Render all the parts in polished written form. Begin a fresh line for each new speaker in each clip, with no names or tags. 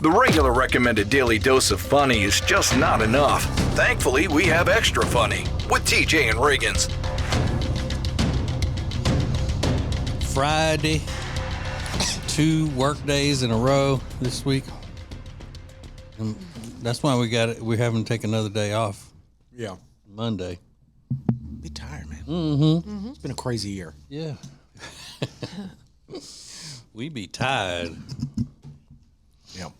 The regular recommended daily dose of funny is just not enough. Thankfully, we have extra funny with TJ and Riggins.
Friday, 2 work days in a row this week. And that's why we haven't taken another day off.
Yeah.
Monday.
Be tired, man.
Mm-hmm.
It's been a crazy year.
Yeah. We be tired.
Yeah.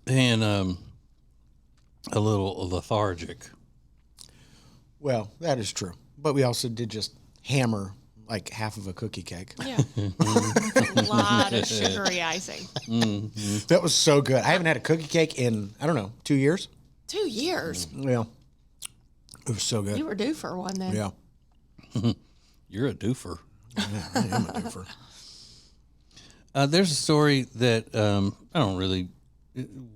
And a little lethargic.
Well, that is true. But we also did just hammer like half of a cookie cake.
Yeah. A lot of sugary icing.
Mm-hmm.
That was so good. I haven't had a cookie cake in, 2 years.
2 years.
Yeah. It was so good.
You were due for one then.
Yeah.
You're a doofer.
Yeah, I am a doofer.
There's a story that I don't really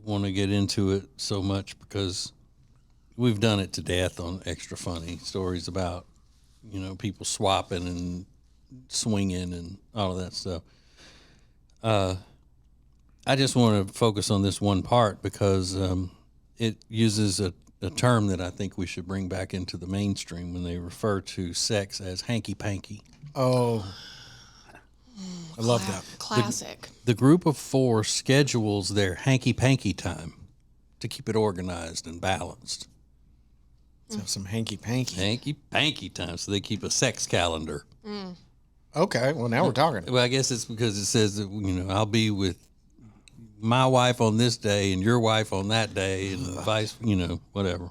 want to get into it so much because we've done it to death on Extra Funny. Stories about, people swapping and swinging and all of that stuff. I just want to focus on this one part because it uses a term that I think we should bring back into the mainstream when they refer to sex as hanky-panky.
Oh, I love that.
Classic.
The group of 4 schedules their hanky-panky time to keep it organized and balanced.
Let's have some hanky-panky.
Hanky-panky time, so they keep a sex calendar.
Okay, well, now we're talking.
Well, I guess it's because it says that, I'll be with my wife on this day and your wife on that day and vice, whatever.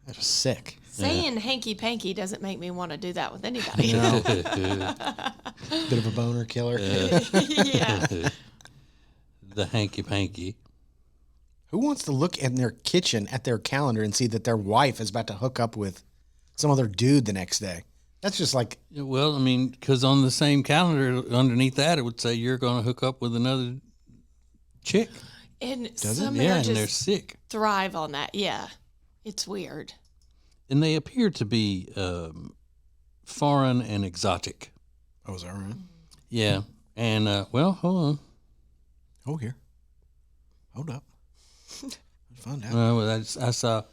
That is sick.
Saying hanky-panky doesn't make me want to do that with anybody.
No. Bit of a boner killer.
Yeah.
The hanky-panky.
Who wants to look in their kitchen at their calendar and see that their wife is about to hook up with some other dude the next day? That's just like...
Well, because on the same calendar underneath that, it would say you're going to hook up with another chick.
And
Does it?
some men
Yeah,
are
and they're
just
sick.
thrive on that. Yeah. It's weird.
And they appear to be foreign and exotic.
Oh, is that right?
Yeah. And, hold on.
Oh, here. Hold up. Let's find out.
Well, I saw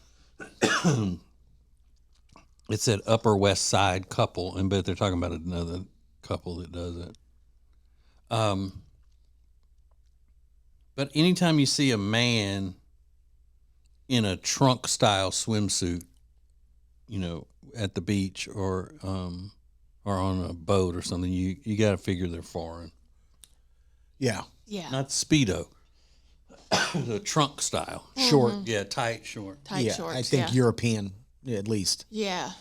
it said Upper West Side couple, but they're talking about another couple that does it. But anytime you see a man in a trunk style swimsuit, at the beach or on a boat or something, you got to figure they're foreign.
Yeah.
Yeah.
Not Speedo. The trunk style.
Short.
Yeah, tight, short.
Tight
Yeah,
shorts.
I think European, at least.
Yeah.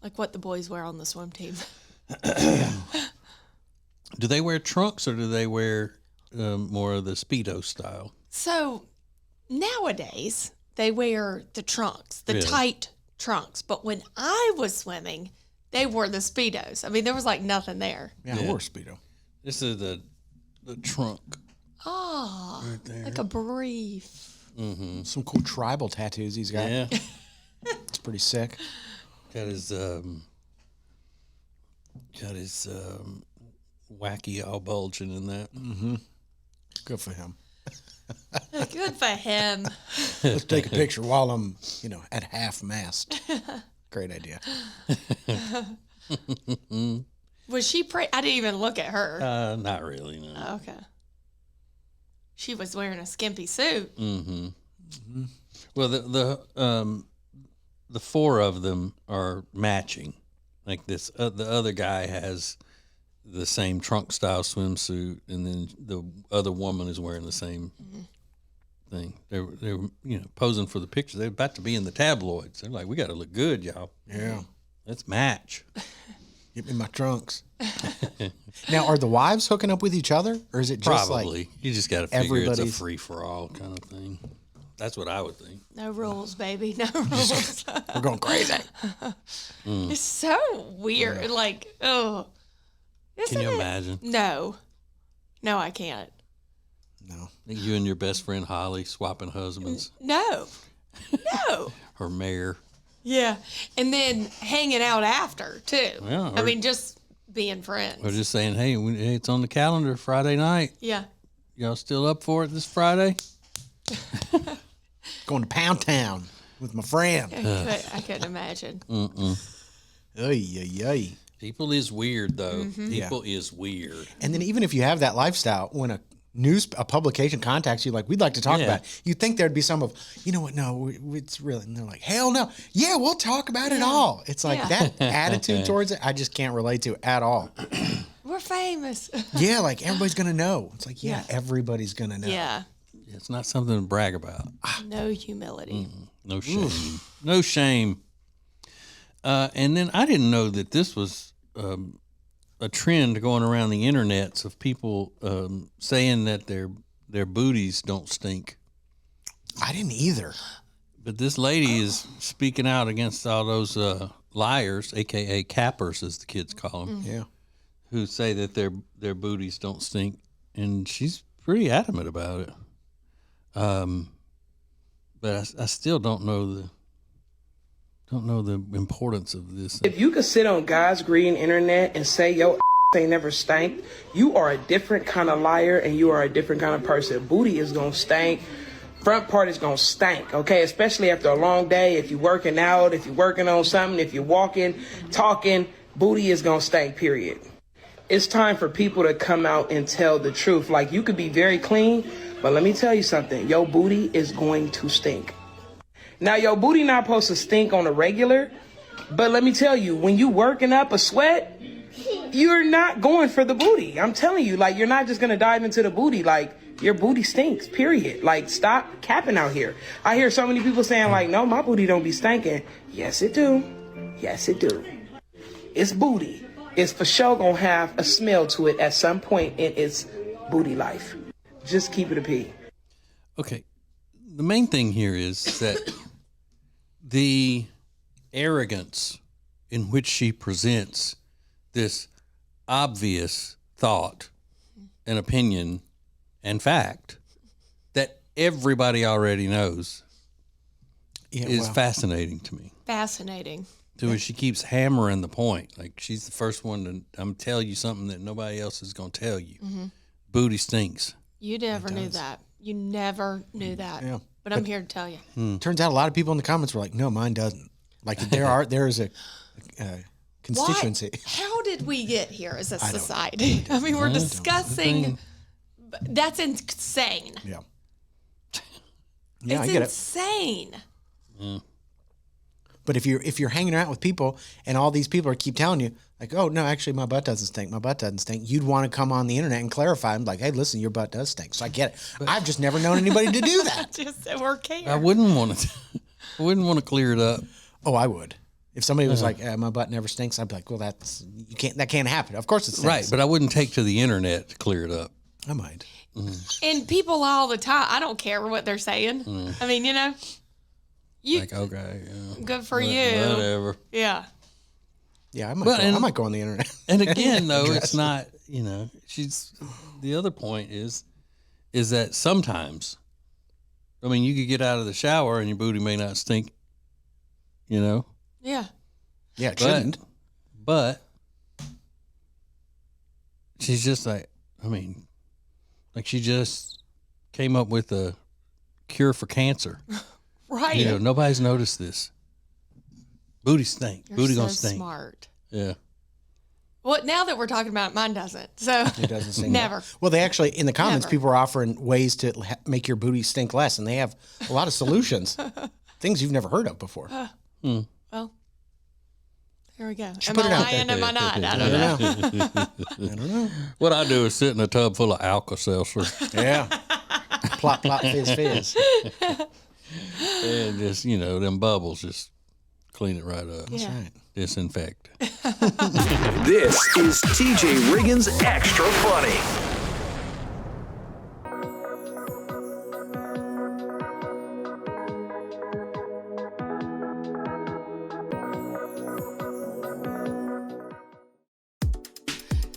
Like what the boys wear on the swim team.
Do they wear trunks or do they wear more of the Speedo style?
So nowadays they wear the trunks, the
Really?
tight trunks. But when I was swimming, they wore the Speedos. There was like nothing there.
Yeah,
Yeah.
or Speedo.
This is the trunk.
Oh,
Right there.
like a brief.
Mm-hmm.
Some cool tribal tattoos he's got.
Yeah.
It's pretty sick.
Got his wacky all bulging in that.
Mm-hmm. Good for him.
Good for him.
Let's take a picture while I'm, at half mast. Great idea.
Was she I didn't even look at her.
Not really, no.
Oh, okay. She was wearing a skimpy suit.
Mm-hmm. Mm-hmm. Well, the 4 of them are matching. Like this, the other guy has the same trunk style swimsuit, and then the other woman is wearing the same thing. They were posing for the picture. They're about to be in the tabloids. They're like, we got to look good, y'all.
Yeah.
Let's match.
Give me my trunks. Now, are the wives hooking up with each other? Or is it just
Probably. You just got to figure it's a
everybody's-
free-for-all kind of thing. That's what I would think.
No rules, baby. No rules.
we're going crazy?
It's so weird.
Yeah.
Like, oh.
Can you
Isn't it?
imagine?
No. No, I can't.
No.
You and your best friend Holly swapping husbands.
No. No.
Her mare.
Yeah. And then hanging out after, too.
Yeah, or-
just being friends.
Or just saying, hey, it's on the calendar Friday night.
Yeah.
Y'all still up for it this Friday?
Going to Pound Town with my friend.
I couldn't imagine.
Ay.
People is weird, though.
Mm-hmm.
People is weird.
And then even if you have that lifestyle, when a publication contacts you, like, we'd like to talk about it, you'd think there'd be some of, you know what, no, it's really, and they're like, hell no. Yeah, we'll talk about it all. It's like that attitude towards it, I just can't relate to at all.
We're famous.
Yeah, like everybody's going to know. It's like, everybody's going to know.
Yeah.
It's not something to brag about.
No humility.
No shame. Oof. No shame. And then I didn't know that this was a trend going around the internets of people saying that their booties don't stink.
I didn't either.
But this lady is speaking out against all those liars, a.k.a. cappers, as the kids call them, who say that their booties don't stink. And she's pretty adamant about it. But I still don't know the importance of this.
If you could sit on God's green internet and say yo ain't never stank, you are a different kind of liar and you are a different kind of person. Booty is gonna stink. Front part is gonna stank, okay? Especially after a long day, if you're working out, if you're working on something, if you're walking, talking, booty is gonna stink, period. It's time for people to come out and tell the truth. Like, you could be very clean, but let me tell you something. Your booty is going to stink. Now, your booty not supposed to stink on a regular, but let me tell you, when you working up a sweat, you're not going for the booty. I'm telling you, like, you're not just going to dive into the booty. Like, your booty stinks, period. Like, stop capping out here. I hear so many people saying, like, no, my booty don't be stinking. Yes, it do. Yes, it do. It's booty. It's for sure going to have a smell to it at some point in its booty life. Just keep it a P.
Okay. The main thing here is that the arrogance in which she presents this obvious thought and opinion and fact that everybody already knows is fascinating to me.
Fascinating.
To where she keeps hammering the point. Like, she's the first one to tell you something that nobody else is going to tell you. Mm-hmm. Booty stinks.
You never knew that. You never knew that. Yeah. But I'm here to tell you.
Turns out a lot of people in the comments were like, no, mine doesn't. Like, there is a constituency.
How did we get here as a society? I mean, we're discussing. That's insane.
Yeah.
Yeah,
I get
insane.
Yeah.
But if you're hanging out with people and all these people keep telling you, like, oh, no, actually, my butt doesn't stink. My butt doesn't stink. You'd want to come on the internet and clarify and be like, hey, listen, your butt does stink. So I get it. But I've just never known anybody to do that.
Just or care.
I wouldn't want to clear it up.
Oh, I would. If somebody was like, my butt never stinks, I'd be like, well, that can't happen. Of course it stinks.
Right, but I wouldn't take to the internet to clear it up.
I might.
And people all the time, I don't care what they're saying. I mean, you know.
Like, okay, yeah.
Good for you.
Whatever.
Yeah.
Yeah, I might go on the internet.
And again, though, it's not, the other point is that sometimes, I mean, you could get out of the shower and your booty may not stink,
Yeah.
Yeah, it shouldn't.
But she's just like, I mean, like she just came up with a cure for cancer.
Right.
Nobody's noticed this. Booty stink.
You're
booty
so
gonna stink.
Smart.
Yeah.
Well, now that we're talking about it, mine doesn't. So
it doesn't stink.
Never.
Well, they actually in the comments, people are offering ways to make your booty stink less, and they have a lot of solutions, things you've never heard of before.
Well, there we go. Am
put
I
it out
lying?
there.
Am I not? I don't know.
I don't know.
What I do is sit in a tub full of Alka-Seltzer.
Yeah. Plop, plop, fizz, fizz.
And just, them bubbles, just clean it right up.
Yeah.
That's right.
Disinfect.
This is TJ Riggins Extra Funny.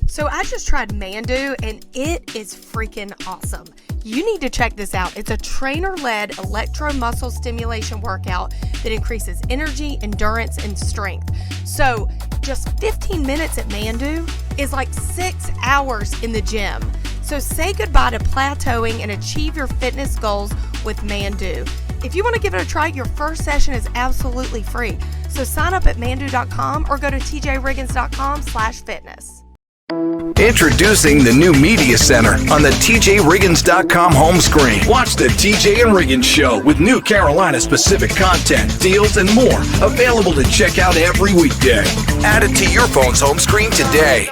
So I just tried Mandu and it is freaking awesome. You need to check this out. It's a trainer-led electromuscle stimulation workout that increases energy, endurance, and strength. So Just 15 minutes at Mandu is like 6 hours in the gym. So say goodbye to plateauing and achieve your fitness goals with Mandu. If you want to give it a try, your first session is absolutely free. So sign up at mandu.com or go to tjriggins.com/fitness.
Introducing the new Media Center on the TJRiggins.com home screen. Watch the TJ and Riggins Show with new Carolina-specific content, deals, and more. Available to check out every weekday. Add it to your phone's home screen today.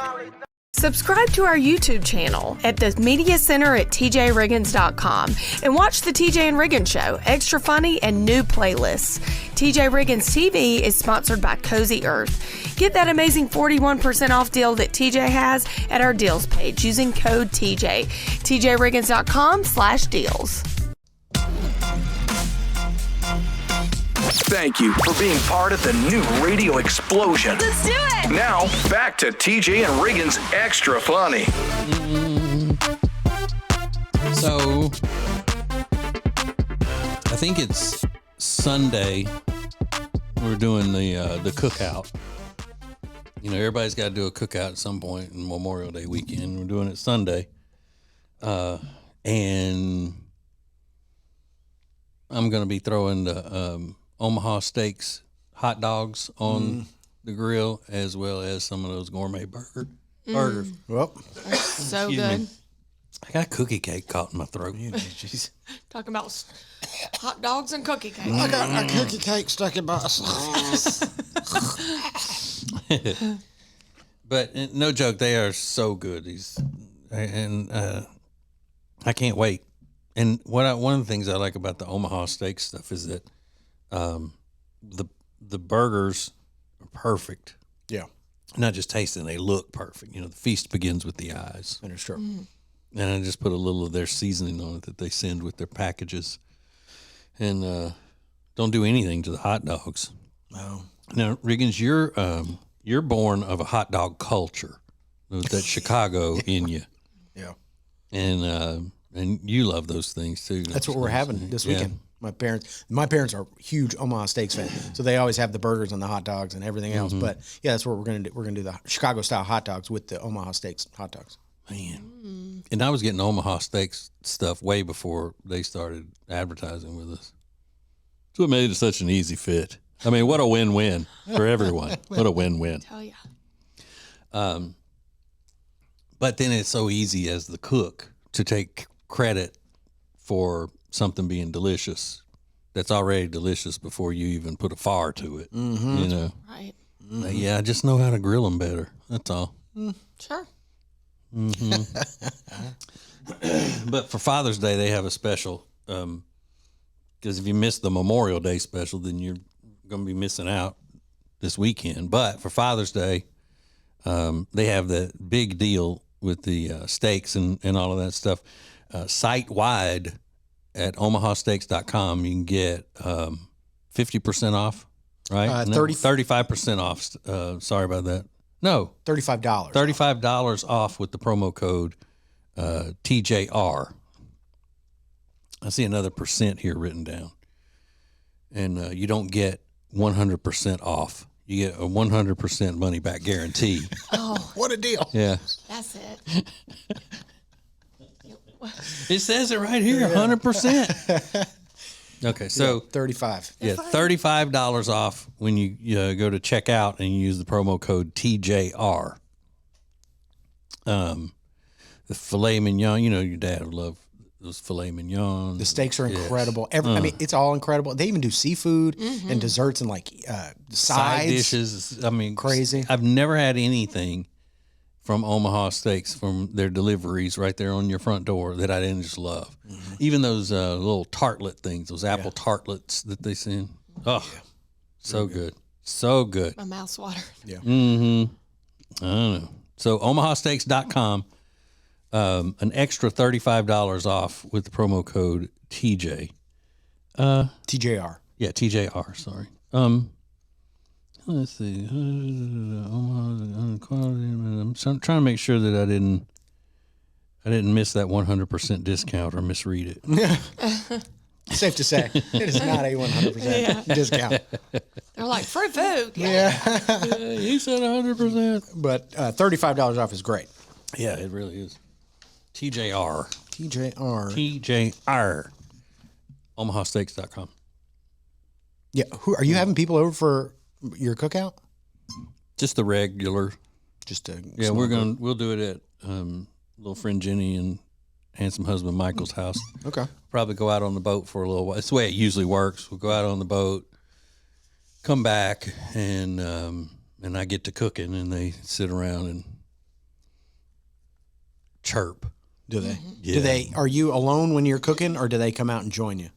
Subscribe to our YouTube channel at the Media Center at tjriggins.com and watch the TJ and Riggins Show, extra funny and new playlists. TJ Riggins TV is sponsored by Cozy Earth. Get that amazing 41% off deal that TJ has at our deals page using code TJ. tjriggins.com/deals.
Thank you for being part of the new radio explosion.
Let's do it!
Now, back to TJ and Riggins Extra Funny.
So, I think it's Sunday. We're doing the cookout. You know, everybody's got to do a cookout at some point in Memorial Day weekend. We're doing it Sunday. And I'm going to be throwing the Omaha Steaks hot dogs on the grill, as well as some of those gourmet burgers.
Well,
So
Excuse
good.
me. I got cookie cake caught in my throat.
jeez.
Talking about hot dogs and cookie cake.
I got my cookie cake stuck in my
But no joke, they are so good. I can't wait. And one of the things I like about the Omaha steak stuff is that the burgers are perfect.
Yeah,
Not just tasting, they look perfect. You know, the feast begins with the eyes.
that is true.
And I just put a little of their seasoning on it that they send with their packages. And don't do anything to the hot dogs.
Oh,
Now, Riggins, you're born of a hot dog culture. With that Chicago in you.
yeah.
And you love those things too.
That's what we're having this weekend. My parents are huge Omaha Steaks fans, so they always have the burgers and the hot dogs and everything else. But yeah, that's what we're gonna do. We're gonna do the Chicago style hot dogs with the Omaha Steaks hot dogs.
Man. And I was getting Omaha Steaks stuff way before they started advertising with us. So it made it such an easy fit. I mean, what a win-win for everyone. What a win-win.
Tell ya.
But then it's so easy as the cook to take credit for something being delicious that's already delicious before you even put a fire to it. You know?
Right.
Yeah, I just know how to grill them better. That's all.
Sure.
But for Father's Day, they have a special. Because if you miss the Memorial Day special, then you're going to be missing out this weekend. But for Father's Day, they have the big deal with the steaks and all of that stuff. Site-wide at omahasteaks.com, you can get 50% off, right? 35% off. Sorry about that. No,
$35.
$35 off with the promo code TJR. I see another percent here written down. And you don't get 100% off. You get a 100% money back guarantee.
Oh,
What a deal!
Yeah.
that's it.
It says it right here, 100%. Okay, so
35.
yeah, $35 off when you go to checkout and you use the promo code TJR. The filet mignon, you know your dad would love those filet mignons.
The steaks are incredible. I mean, it's all incredible. They even do seafood and desserts and like sides.
Side dishes. I mean,
Crazy.
I've never had anything from Omaha Steaks from their deliveries right there on your front door that I didn't just love. Even those little tartlet things, those apple tartlets that they send. Oh, so good. So good.
My mouth's watering.
Yeah.
I don't know. So omahasteaks.com, an extra $35 off with the promo code TJ.
TJR.
Yeah, TJR, sorry. Let's see. I'm trying to make sure that I didn't miss that 100% discount or misread it.
Safe to say, it is not a 100% discount.
They're like, free food.
Yeah.
He said 100%.
But $35 off is great.
Yeah, it really is. TJR.
TJR.
TJR. OmahaSteaks.com.
Yeah. Who are you having people over for your cookout?
Just the regular.
Just a
Yeah, we'll do it at little friend Jenny and handsome husband Michael's house.
Okay.
Probably go out on the boat for a little while. It's the way it usually works. We'll go out on the boat, come back, and I get to cooking, and they sit around and chirp.
Do they?
Yeah.
Do they? Are you alone when you're cooking, or do they come out and join you?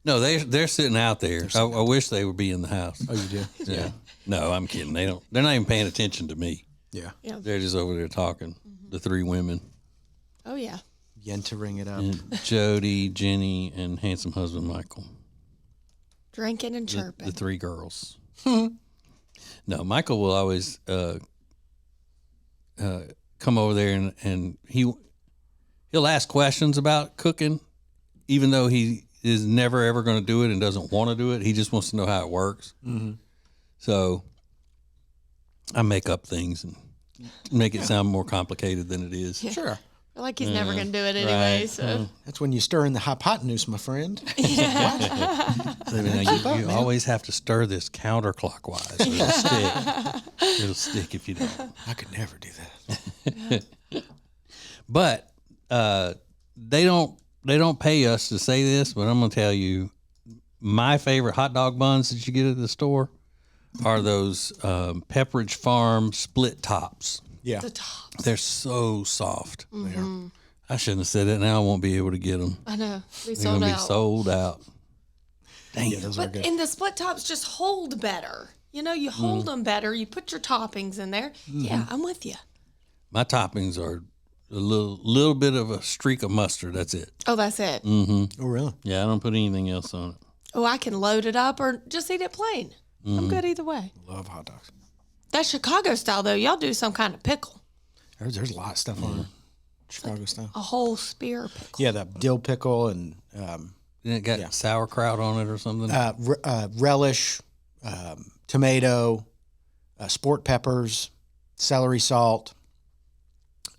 No, they're sitting out there. I wish they would be in the house.
Oh, you do?
Yeah. No, I'm kidding. They're not even paying attention to me.
Yeah.
Yeah.
They're just over there talking. The three women.
Oh, yeah.
Yentering it up.
And Jody, Jenny, and handsome husband Michael.
Drinking and chirping.
The three girls. No, Michael will always come over there and he'll ask questions about cooking, even though he is never ever going to do it and doesn't want to do it. He just wants to know how it works. Mm-hmm. So I make up things and make it sound more complicated than it is.
Sure.
I feel like he's never going to do it anyway.
right.
So
That's when you stir in the hypotenuse, my friend.
So now you always have to stir this counterclockwise. Or it'll stick. It'll stick if you don't.
I could never do that.
But they don't pay us to say this, but I'm gonna tell you, my favorite hot dog buns that you get at the store are those Pepperidge Farm split tops.
Yeah.
the top.
They're so soft. I shouldn't have said it. Now I won't be able to get them.
I know. We
They're
sold
gonna
out.
be sold out. Dang
Yeah,
it.
those are
But
good.
and the split tops just hold better. You know, you hold them better. You put your toppings in there. Yeah, I'm with you.
My toppings are a little bit of a streak of mustard. That's it.
Oh, that's it.
Oh, really?
Yeah, I don't put anything else on it.
Oh, I can load it up or just eat it plain. I'm good either way.
Love hot dogs.
That Chicago style, though, y'all do some kind of pickle.
There's a lot of stuff on it. Chicago style.
A whole spear pickle.
Yeah, the dill pickle and
It got sauerkraut on it or something.
relish, tomato, sport peppers, celery salt,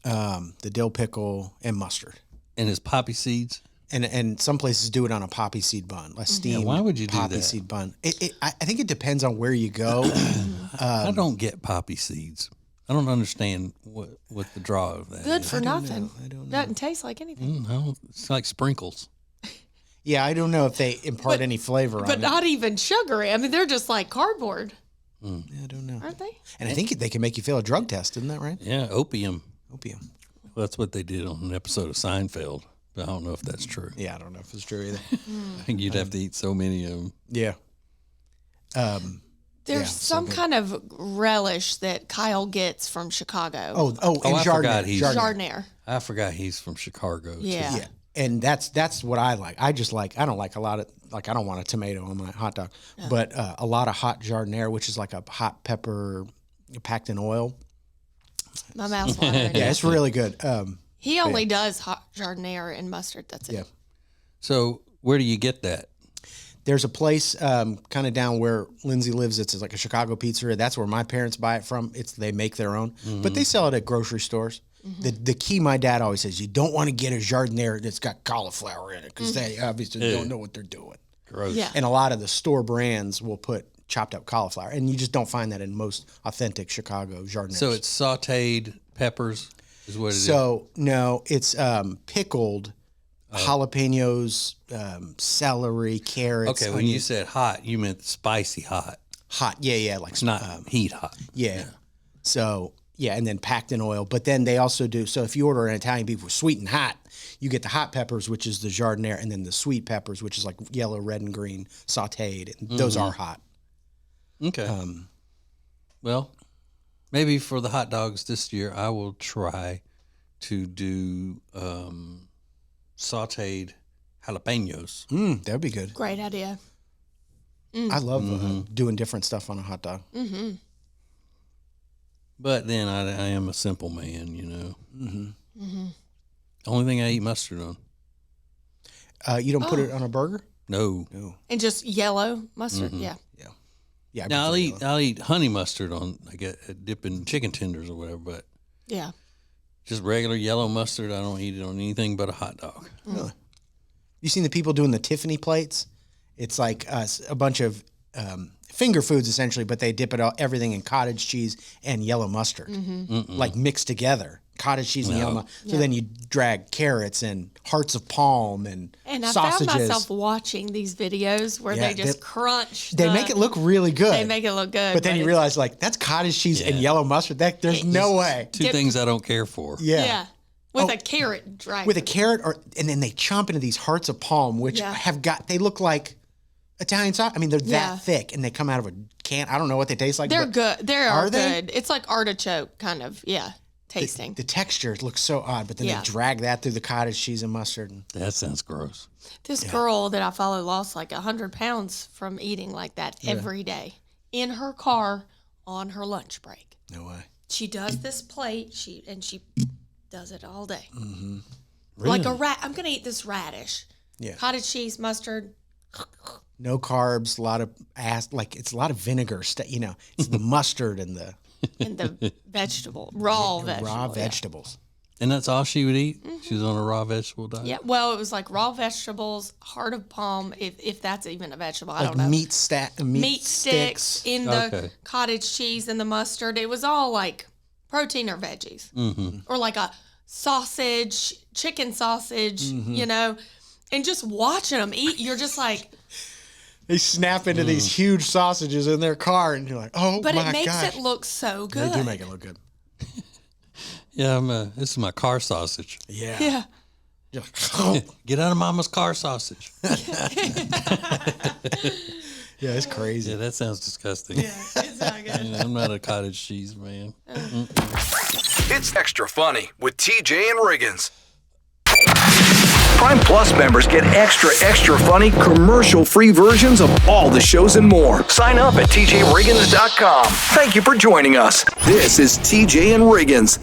the dill pickle, and mustard.
And it's poppy seeds.
And some places do it on a poppy seed bun, a steamed
why would you do
poppy
that?
seed bun. I think it depends on where you go.
I don't get poppy seeds. I don't understand what the draw of that
Good
is.
for nothing.
I don't know.
Doesn't taste like anything.
No, it's like sprinkles.
Yeah, I don't know if they impart any flavor on
But
it.
not even sugary. I mean, they're just like cardboard,
Yeah, I don't know.
aren't they?
And I think they can make you fail a drug test, isn't that right?
Yeah, opium.
Opium.
Well, that's what they did on an episode of Seinfeld. But I don't know if that's true.
Yeah, I don't know if it's true either.
I think you'd have to eat so many of them.
Yeah.
There's
Yeah,
some kind of relish that Kyle gets from Chicago.
Oh, and
I
Jardinier.
forgot he's-
Jardinier.
I forgot he's from Chicago. too.
Yeah.
Yeah, and that's what I like. I don't like a lot of I don't want a tomato on my hot dog, but a lot of hot Jardinier, which is like a hot pepper packed in oil.
My mouth's watering.
Yeah, it's really good.
He only does hot Jardinier and mustard. That's it.
Yeah.
So where do you get that?
There's a place kind of down where Lindsay lives. It's like a Chicago pizzeria. That's where my parents buy it from. They make their own, but they sell it at grocery stores. The key my dad always says, you don't want to get a Jardinier that's got cauliflower in it because they obviously don't know what they're doing.
Gross.
Yeah.
And a lot of the store brands will put chopped up cauliflower, and you just don't find that in most authentic Chicago Jardiniers.
So it's sauteed peppers is what it is.
So no, it's pickled jalapenos, celery, carrots.
Okay, when you
onions.
said hot, you meant spicy hot,
Hot, yeah, like
not heat hot.
yeah. So yeah, and then packed in oil. But then they also do. So if you order an Italian beef with sweet and hot, you get the hot peppers, which is the Jardinier, and then the sweet peppers, which is like yellow, red, and green sautéed. And those are hot.
Okay. Well, maybe for the hot dogs this year, I will try to do sauteed jalapenos.
That'd be good.
Great idea.
I love doing different stuff on a hot dog.
But then I am a simple man, you know. Only thing I eat mustard on.
You don't put it on a burger?
No.
And just yellow mustard? Yeah.
Yeah. I
Now
prefer yellow.
I'll eat honey mustard on like a dip in chicken tenders or whatever, but
Yeah.
just regular yellow mustard, I don't eat it on anything but a hot dog.
Really? You seen the people doing the Tiffany plates? It's like a bunch of finger foods essentially, but they dip everything in cottage cheese and yellow mustard, like mixed together. Cottage cheese and yellow mustard. So then you drag carrots and hearts of palm and
I
sausages.
found myself watching these videos where
Yeah,
they just crunch.
They make it look really good.
They make it look good.
But then you realize, like, that's cottage cheese and yellow mustard. There's no way.
Two things I don't care for.
Yeah. With a carrot drag.
With a carrot, and then they chomp into these hearts of palm, which they look like Italian sauce. I mean, they're that thick, and they come out of a can. I don't know what they taste like.
They're good. Are
they?
good. It's like artichoke kind of, tasting.
The texture looks so odd, but then they drag that through the cottage cheese and mustard.
That sounds gross.
This girl that I follow lost like 100 pounds from eating like that every day in her car on her lunch break.
No way.
She does this plate, she does it all day.
Mm-hmm.
Really?
Like a rat. I'm going to eat this radish.
Yeah.
Cottage cheese, mustard.
No carbs, it's a lot of vinegar. It's the mustard and the
raw vegetable.
Raw vegetables.
And that's all she would eat? She was on a raw vegetable diet?
Yeah, well, it was like raw vegetables, heart of palm, if that's even a vegetable. I don't know.
Meat
sticks in the cottage cheese and the mustard. It was all like protein or veggies.
Mm-hmm.
Or like a sausage, chicken sausage, and just watching them eat, you're just like...
They snap into these huge sausages in their car, and you're like, oh,
but
my gosh.
it makes it look so good.
They do make it look good.
Yeah, this is my car sausage.
Yeah.
Get out of mama's car sausage.
Yeah, it's crazy.
Yeah, that sounds disgusting.
Yeah, it's not good.
I'm not a cottage cheese man.
It's Extra Funny with TJ and Riggins. Prime Plus members get extra funny, commercial-free versions of all the shows and more. Sign up at TJRiggins.com. Thank you for joining us. This is TJ and Riggins.